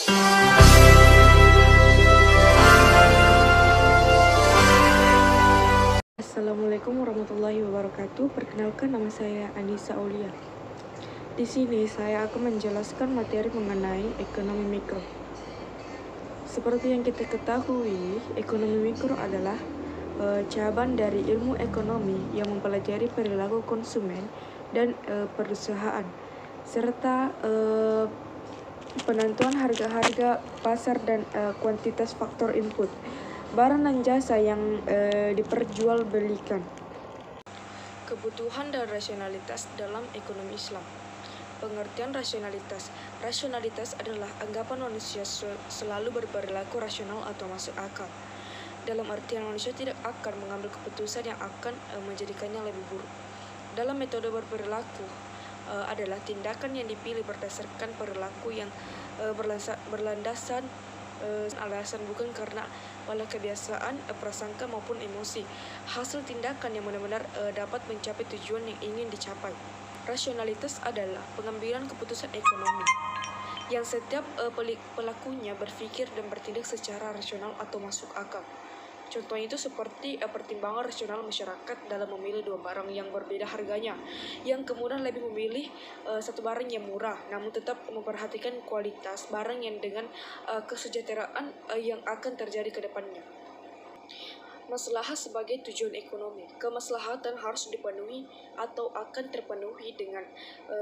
Assalamualaikum warahmatullahi wabarakatuh. Perkenalkan, nama saya Anissa Aulia. Di sini saya akan menjelaskan materi mengenai ekonomi mikro. Seperti yang kita ketahui, ekonomi mikro adalah cabang dari ilmu ekonomi yang mempelajari perilaku konsumen dan perusahaan, serta penentuan harga-harga pasar dan kuantitas faktor input barang dan jasa yang diperjualbelikan. Kebutuhan dan rasionalitas dalam ekonomi Islam. Pengertian rasionalitas. Rasionalitas adalah anggapan manusia selalu berperilaku rasional atau masuk akal. Dalam artian manusia tidak akan mengambil keputusan yang akan menjadikannya lebih buruk. Dalam metode berperilaku adalah tindakan yang dipilih berdasarkan perilaku yang berlandasan alasan, bukan karena malah kebiasaan, prasangka maupun emosi. Hasil tindakan yang benar-benar dapat mencapai tujuan yang ingin dicapai. Rasionalitas adalah pengambilan keputusan ekonomi yang setiap pelakunya berpikir dan bertindak secara rasional atau masuk akal. Contohnya itu seperti pertimbangan rasional masyarakat dalam memilih dua barang yang berbeda harganya, yang kemudian lebih memilih satu barang yang murah, namun tetap memperhatikan kualitas barang yang dengan kesejahteraan yang akan terjadi ke depannya. Maslahat sebagai tujuan ekonomi. Kemaslahatan harus dipenuhi atau akan terpenuhi dengan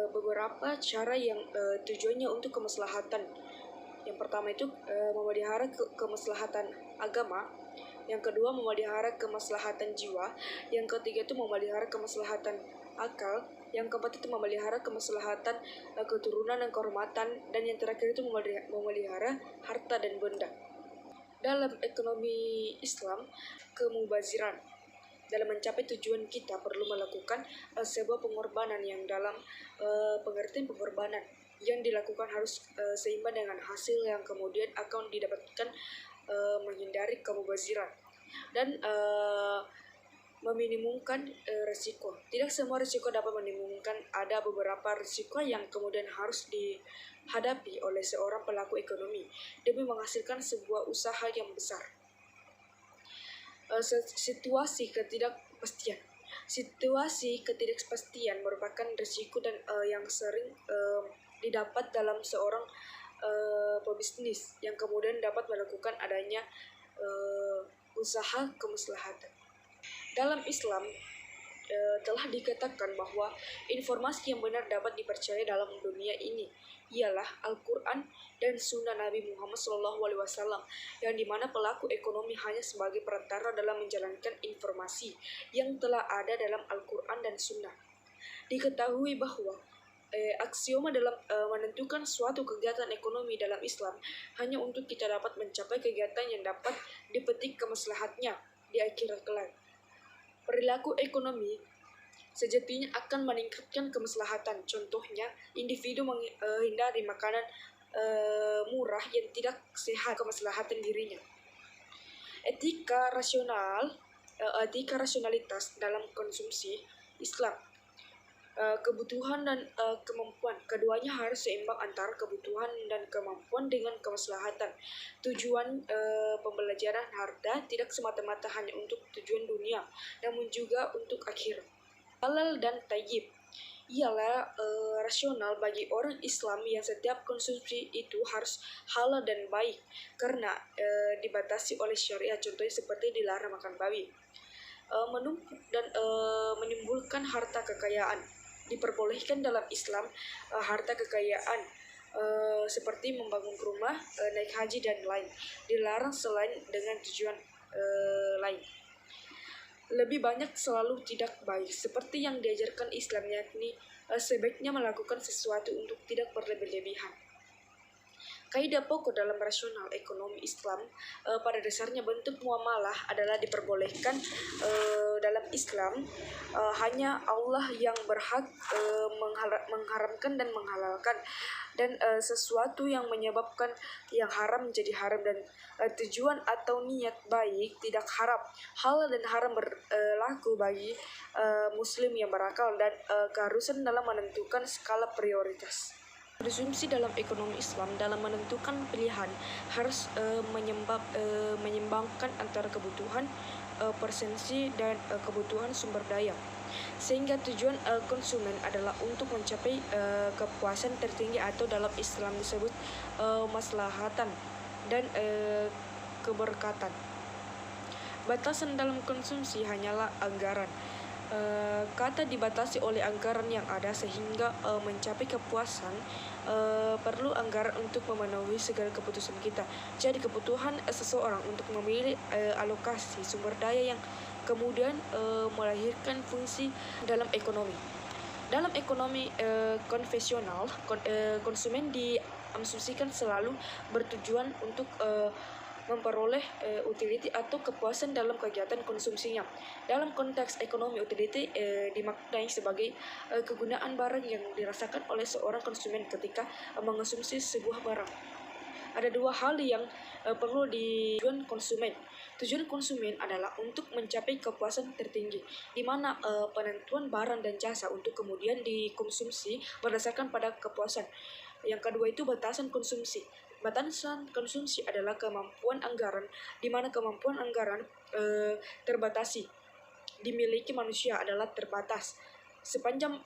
beberapa cara yang tujuannya untuk kemaslahatan. Yang pertama itu memelihara kemaslahatan agama. Yang kedua, memelihara kemaslahatan jiwa. Yang ketiga itu memelihara kemaslahatan akal. Yang keempat itu memelihara kemaslahatan keturunan dan kehormatan. Dan yang terakhir itu memelihara harta dan benda. Dalam ekonomi Islam, kemubaziran. Dalam mencapai tujuan kita perlu melakukan sebuah pengorbanan yang dalam pengertian pengorbanan yang dilakukan harus seimbang dengan hasil yang kemudian akan didapatkan, menghindari kemubaziran dan meminimumkan risiko. Tidak semua risiko dapat meminimumkan. Ada beberapa risiko yang kemudian harus dihadapi oleh seorang pelaku ekonomi demi menghasilkan sebuah usaha yang besar. Situasi ketidakpastian. Situasi ketidakpastian merupakan risiko dan yang sering didapat dalam seorang pebisnis yang kemudian dapat melakukan adanya usaha kemaslahatan. Dalam Islam telah dikatakan bahwa informasi yang benar dapat dipercaya dalam dunia ini ialah Al-Quran dan Sunnah Nabi Muhammad SAW, yang dimana pelaku ekonomi hanya sebagai perantara dalam menjalankan informasi yang telah ada dalam Al-Quran dan Sunnah. Diketahui bahwa aksioma dalam menentukan suatu kegiatan ekonomi dalam Islam hanya untuk kita dapat mencapai kegiatan yang dapat dipetik kemaslahatnya di akhirat kelak. Perilaku ekonomi sejatinya akan meningkatkan kemaslahatan. Contohnya, individu menghindari makanan murah yang tidak sehat, kemaslahatan dirinya. Etika rasionalitas dalam konsumsi Islam. Kebutuhan dan kemampuan. Keduanya harus seimbang antara kebutuhan dan kemampuan dengan kemaslahatan. Tujuan pembelajaran harta tidak semata-mata hanya untuk tujuan dunia, namun juga untuk akhirat. Halal dan tayyib ialah rasional bagi orang Islam yang setiap konsumsi itu harus halal dan baik karena dibatasi oleh syariat. Contohnya seperti dilarang makan babi. Menumpuk dan menimbulkan harta kekayaan. Diperbolehkan dalam Islam harta kekayaan seperti membangun rumah, naik haji dan lain. Dilarang selain dengan tujuan lain. Lebih banyak selalu tidak baik, seperti yang diajarkan Islam, yakni sebaiknya melakukan sesuatu untuk tidak berlebih-lebihan. Kaidah pokok dalam rasional ekonomi Islam pada dasarnya bentuk muamalah adalah diperbolehkan dalam Islam. Hanya Allah yang berhak mengharamkan dan menghalalkan, dan sesuatu yang menyebabkan yang haram menjadi haram, dan tujuan atau niat baik tidak haram. Halal dan haram berlaku bagi muslim yang berakal dan keharusan dalam menentukan skala prioritas. Konsumsi dalam ekonomi Islam dalam menentukan pilihan harus menyeimbangkan antara kebutuhan presensi dan kebutuhan sumber daya. Sehingga tujuan konsumen adalah untuk mencapai kepuasan tertinggi atau dalam Islam disebut maslahatan dan keberkatan. Batasan dalam konsumsi hanyalah anggaran. Kata dibatasi oleh anggaran yang ada sehingga mencapai kepuasan perlu anggaran untuk memenuhi segala keputusan kita. Jadi kebutuhan seseorang untuk memilih alokasi sumber daya yang kemudian melahirkan fungsi dalam ekonomi. Dalam ekonomi konvensional, konsumen diasumsikan selalu bertujuan untuk memperoleh utility atau kepuasan dalam kegiatan konsumsinya. Dalam konteks ekonomi, utility dimaknai sebagai kegunaan barang yang dirasakan oleh seorang konsumen ketika mengonsumsi sebuah barang. Ada dua hal yang perlu tujuan konsumen. Tujuan konsumen adalah untuk mencapai kepuasan tertinggi, di mana penentuan barang dan jasa untuk kemudian dikonsumsi berdasarkan pada kepuasan. Yang kedua itu batasan konsumsi. Batasan konsumsi adalah kemampuan anggaran, di mana kemampuan anggaran terbatasi. Dimiliki manusia adalah terbatas. Sepanjang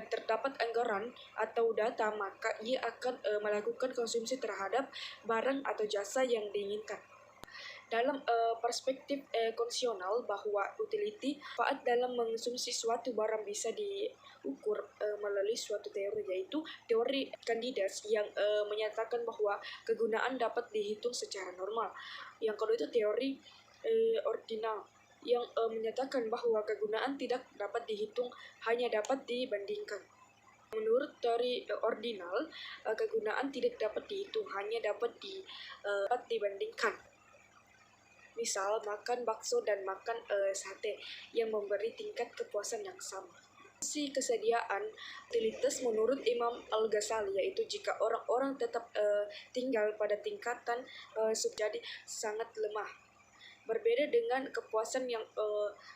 terdapat anggaran atau data, maka ia akan melakukan konsumsi terhadap barang atau jasa yang diinginkan. Dalam perspektif konvensional bahwa utility manfaat dalam mengonsumsi suatu barang bisa diukur melalui suatu teori, yaitu teori Candidas yang menyatakan bahwa kegunaan dapat dihitung secara normal. Yang kedua itu teori ordinal yang menyatakan bahwa kegunaan tidak dapat dihitung, hanya dapat dibandingkan. Menurut teori ordinal, kegunaan tidak dapat dihitung, hanya dapat dibandingkan. Misal, makan bakso dan makan sate yang memberi tingkat kepuasan yang sama. Si kesediaan utilitas menurut Imam Al-Ghazali, yaitu jika orang-orang tetap tinggal pada tingkatan jadi sangat lemah. Berbeda dengan kepuasan yang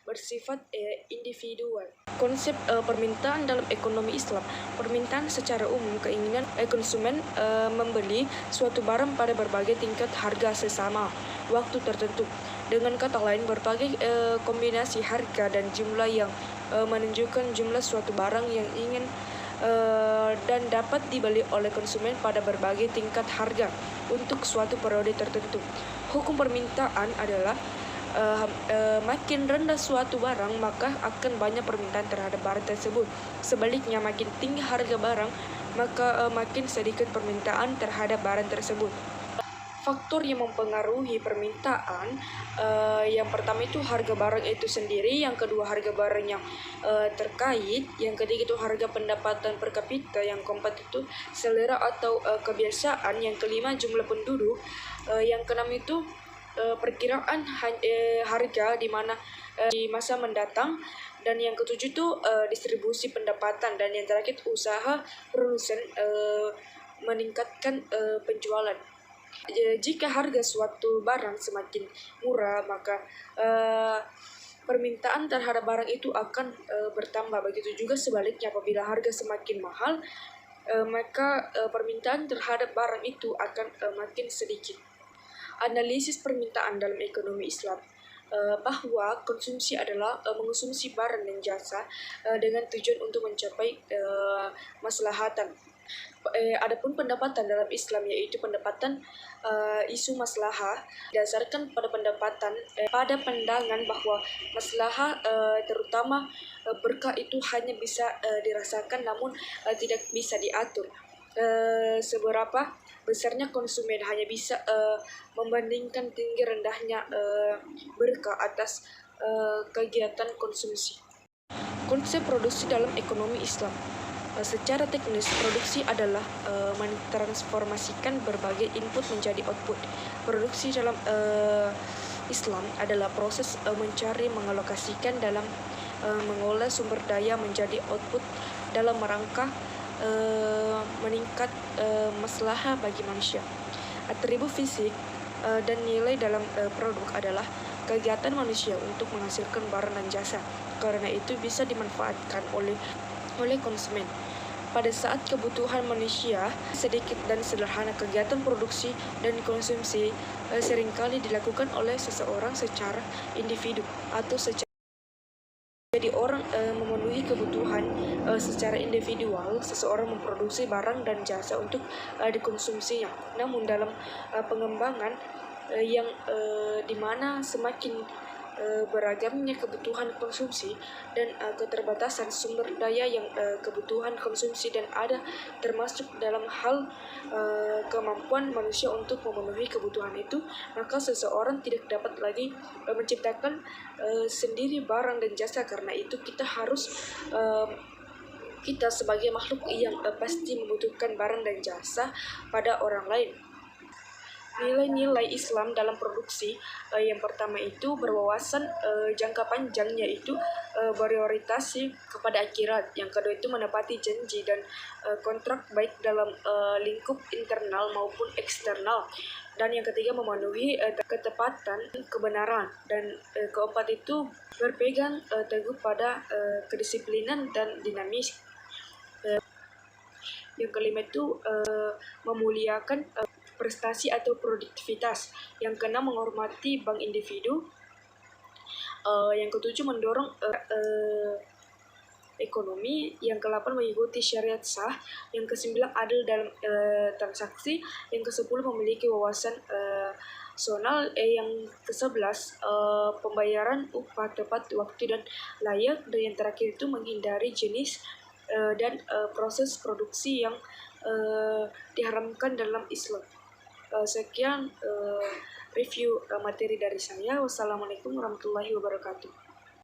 bersifat individual. Konsep permintaan dalam ekonomi Islam. Permintaan secara umum keinginan konsumen membeli suatu barang pada berbagai tingkat harga sesama waktu tertentu. Dengan kata lain, berbagai kombinasi harga dan jumlah yang menunjukkan jumlah suatu barang yang ingin dan dapat dibeli oleh konsumen pada berbagai tingkat harga untuk suatu periode tertentu. Hukum permintaan adalah makin rendah suatu barang, maka akan banyak permintaan terhadap barang tersebut. Sebaliknya, makin tinggi harga barang, maka makin sedikit permintaan terhadap barang tersebut. Faktor yang mempengaruhi permintaan, yang pertama itu harga barang itu sendiri, yang kedua harga barang yang terkait, yang ketiga itu harga pendapatan per kapita, yang keempat itu selera atau kebiasaan, yang kelima jumlah penduduk, yang keenam itu perkiraan harga di mana di masa mendatang, dan yang ketujuh itu distribusi pendapatan, dan yang terakhir usaha produsen meningkatkan penjualan. Jika harga suatu barang semakin murah, maka permintaan terhadap barang itu akan bertambah. Begitu juga sebaliknya, apabila harga semakin mahal, maka permintaan terhadap barang itu akan makin sedikit. Analisis permintaan dalam ekonomi Islam, bahwa konsumsi adalah mengonsumsi barang dan jasa dengan tujuan untuk mencapai maslahatan. Adapun pendapatan dalam Islam, yaitu pendapatan isu maslahah, dasarkan pada pendapatan pada pandangan bahwa maslahah terutama berkah itu hanya bisa dirasakan namun tidak bisa diatur. Seberapa besarnya konsumen hanya bisa membandingkan tinggi rendahnya berkah atas kegiatan konsumsi. Konsep produksi dalam ekonomi Islam. Secara teknis, produksi adalah mentransformasikan berbagai input menjadi output. Produksi dalam Islam adalah proses mencari, mengalokasikan dalam mengolah sumber daya menjadi output dalam rangka meningkat maslahah bagi manusia. Atribut fisik dan nilai dalam produk adalah kegiatan manusia untuk menghasilkan barang dan jasa. Karena itu bisa dimanfaatkan oleh konsumen. pada saat kebutuhan manusia sedikit dan sederhana, kegiatan produksi dan konsumsi seringkali dilakukan oleh seseorang secara individu atau secara jadi orang memenuhi kebutuhan secara individual, seseorang memproduksi barang dan jasa untuk dikonsumsinya. Namun dalam pengembangan yang dimana semakin beragamnya kebutuhan konsumsi dan keterbatasan sumber daya yang kebutuhan konsumsi dan ada termasuk dalam hal kemampuan manusia untuk memenuhi kebutuhan itu, maka seseorang tidak dapat lagi menciptakan sendiri barang dan jasa. Karena itu kita sebagai makhluk yang pasti membutuhkan barang dan jasa pada orang lain. Nilai-nilai Islam dalam produksi yang pertama itu berwawasan jangka panjang, yaitu berorientasi kepada akhirat. Yang kedua itu menepati janji dan kontrak baik dalam lingkup internal maupun eksternal. Dan yang ketiga memenuhi ketepatan kebenaran. Dan keempat itu berpegang teguh pada kedisiplinan dan dinamis. Yang kelima itu memuliakan prestasi atau produktivitas. Yang keenam menghormati bank individu. Yang ketujuh mendorong ekonomi. Yang kedelapan mengikuti syariat sah. Yang kesembilan adil dalam transaksi. Yang kesepuluh memiliki wawasan sonal. Yang kesebelas pembayaran upah tepat waktu dan layak. Dan yang terakhir itu menghindari jenis dan proses produksi yang diharamkan dalam Islam. Sekian review materi dari saya. Wassalamualaikum warahmatullahi wabarakatuh.